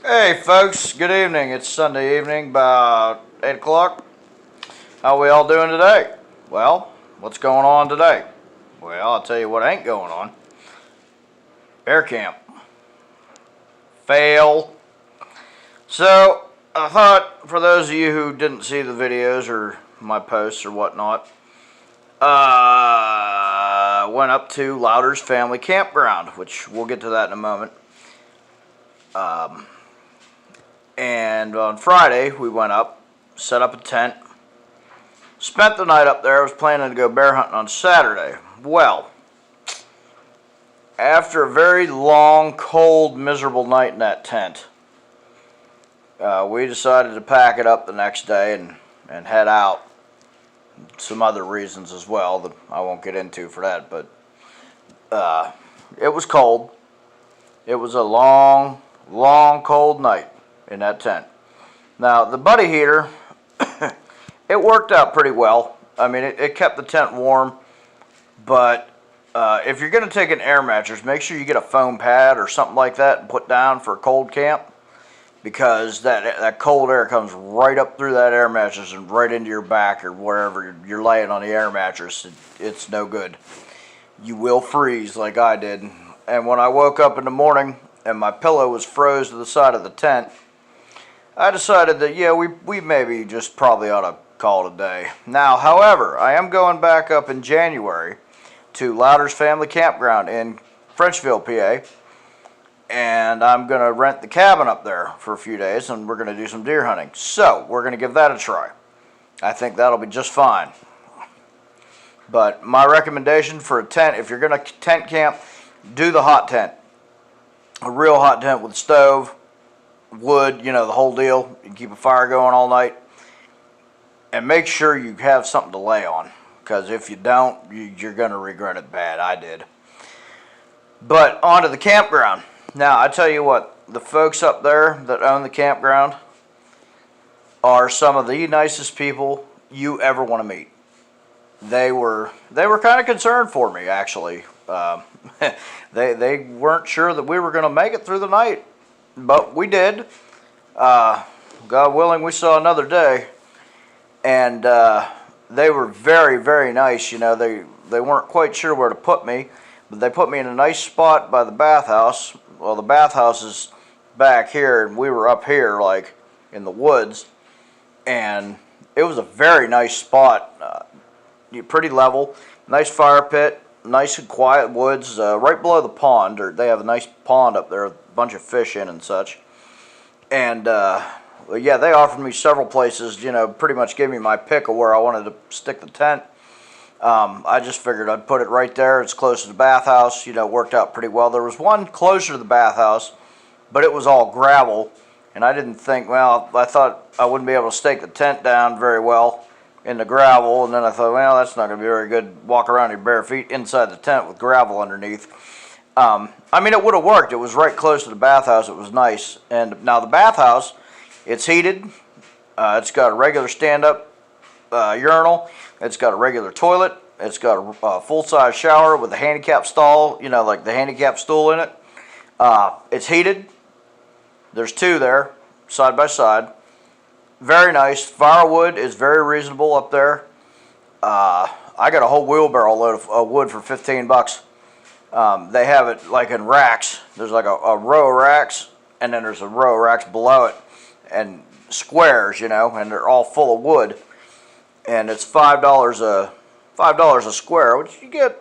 Hey folks, good evening. It's Sunday evening, about 8 o'clock. How we all doing today? Well, what's going on today? Well, I'll tell you what ain't going on. Bear camp. Fail. So, I thought for those of you who didn't see the videos or my posts or whatnot, went up to Louder's Family Campground, which we'll get to that in a moment. And on Friday, we went up, set up a tent, spent the night up there. I was planning to go bear hunting on Saturday. Well, after a very long, cold, miserable night in that tent, we decided to pack it up the next day and head out. Some other reasons as well that I won't get into for that, but it was cold. It was a long, cold night in that tent. Now, the buddy heater, it worked out pretty well. I mean, it kept the tent warm, but if you're going to take an air mattress, make sure you get a foam pad or something like that and put down for a cold camp, because that cold air comes right up through that air mattress and right into your back or wherever you're laying on the air mattress. It's no good. You will freeze like I did. And when I woke up in the morning and my pillow was froze to the side of the tent, I decided that, yeah, we maybe just probably ought to call it a day. Now, however, I am going back up in January to Louder's Family Campground in Frenchville, PA, and I'm going to rent the cabin up there for a few days, and we're going to do some deer hunting. So, we're going to give that a try. I think that'll be just fine. But my recommendation for a tent, if you're going to tent camp, do the hot tent. A real hot tent with a stove, wood, you know, the whole deal. You can keep a fire going all night. And make sure you have something to lay on, because if you don't, you're going to regret it bad. I did. But on to the campground. Now, I tell you what, the folks up there that own the campground are some of the nicest people you ever want to meet. They were kind of concerned for me, actually. They weren't sure that we were going to make it through the night, but we did. God willing, we saw another day, and they were very, very nice. You know, they weren't quite sure where to put me, but they put me in a nice spot by the bathhouse. Well, the bathhouse is back here, and we were up here, like in the woods, and it was a very nice spot. Pretty level, nice fire pit, nice and quiet woods, right below the pond. Or they have a nice pond up there, a bunch of fish in and such. And well, yeah, they offered me several places. You know, pretty much gave me my pick of where I wanted to stick the tent. I just figured I'd put it right there. It's close to the bathhouse. You know, worked out pretty well. There was one closer to the bathhouse, but it was all gravel, and I didn't think. Well, I thought I wouldn't be able to stake the tent down very well in the gravel, and then I thought, well, that's not going to be very good. Walk around your bare feet inside the tent with gravel underneath. I mean, it would have worked. It was right close to the bathhouse. It was nice. And now the bathhouse, it's heated. It's got a regular stand-up urinal. It's got a regular toilet. It's got a full-size shower with a handicap stall, you know, like the handicap stool in it. It's heated. There's two there, side by side. Very nice. Firewood is very reasonable up there. I got a whole wheelbarrow load of wood for $15. They have it like in racks. There's like a row of racks, and then there's a row of racks below it, and squares, you know, and they're all full of wood. And it's $5 a square, which you get.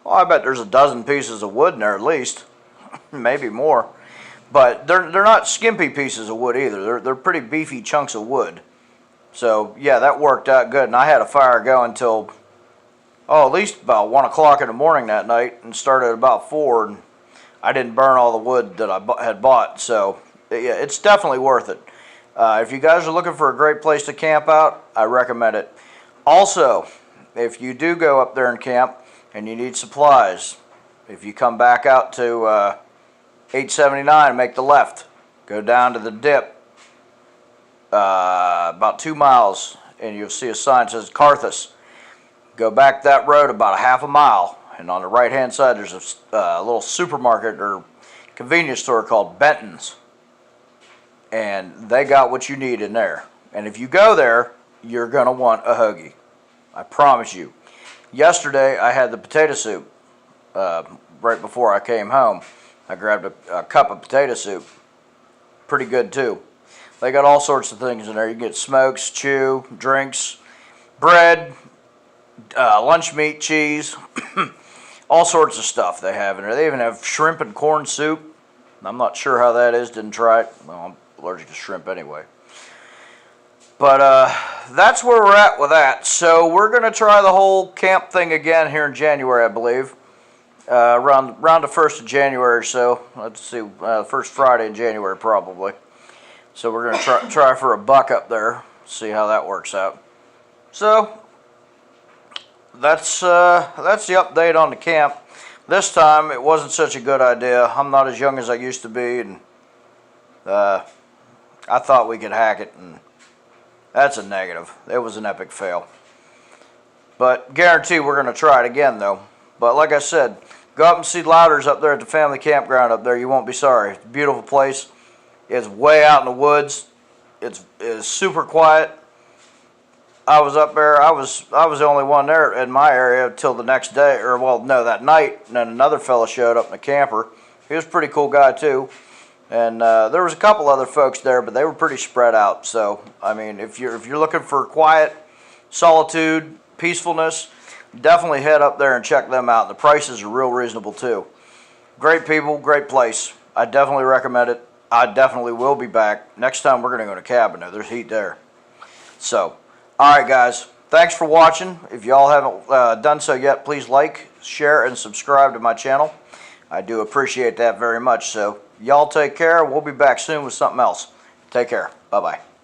Well, I bet there's a dozen pieces of wood in there at least, maybe more. But they're not skimpy pieces of wood either. They're pretty beefy chunks of wood. So yeah, that worked out good. And I had a fire going until at least about 1 o'clock in the morning that night, and started at about 4. And I didn't burn all the wood that I had bought. So yeah, it's definitely worth it. If you guys are looking for a great place to camp out, I recommend it. Also, if you do go up there and camp and you need supplies, if you come back out to 879, make the left, go down to the dip, about 2 miles, and you'll see a sign that says Carthus. Go back that road about a half a mile, and on the right hand side there's a little supermarket or convenience store called Benton's. And they got what you need in there. And if you go there, you're going to want a hoagie. I promise you. Yesterday, I had the potato soup. Right before I came home, I grabbed a cup of potato soup. Pretty good, too. They got all sorts of things in there. You can get smokes, chew, drinks, bread, lunch meat, cheese, all sorts of stuff they have in there. They even have shrimp and corn soup. I'm not sure how that is. Didn't try it. Well, I'm allergic to shrimp anyway. But that's where we're at with that. So we're going to try the whole camp thing again here in January, I believe. Around the 1st of January or so. Let's see, first Friday in January probably. So we're going to try for a buck up there. See how that works out. So that's the update on the camp. This time it wasn't such a good idea. I'm not as young as I used to be, and I thought we could hack it, and that's a negative. It was an epic fail. But guarantee we're going to try it again, though. But like I said, go up and see Louders up there at the family campground up there. You won't be sorry. It's a beautiful place. It's way out in the woods. It's super quiet. I was up there. I was the only one there in my area until the next day, or well, no, that night. And then another fella showed up in a camper. He was a pretty cool guy too. And there was a couple other folks there, but they were pretty spread out. So I mean, if you're looking for quiet, solitude, peacefulness, definitely head up there and check them out. The prices are real reasonable too. Great people, great place. I definitely recommend it. I definitely will be back. Next time we're going to go to Cabin. There's heat there. So, all right, guys. Thanks for watching. If y'all haven't done so yet, please like, share, and subscribe to my channel. I do appreciate that very much. So, y'all take care. We'll be back soon with something else. Take care. Bye-bye.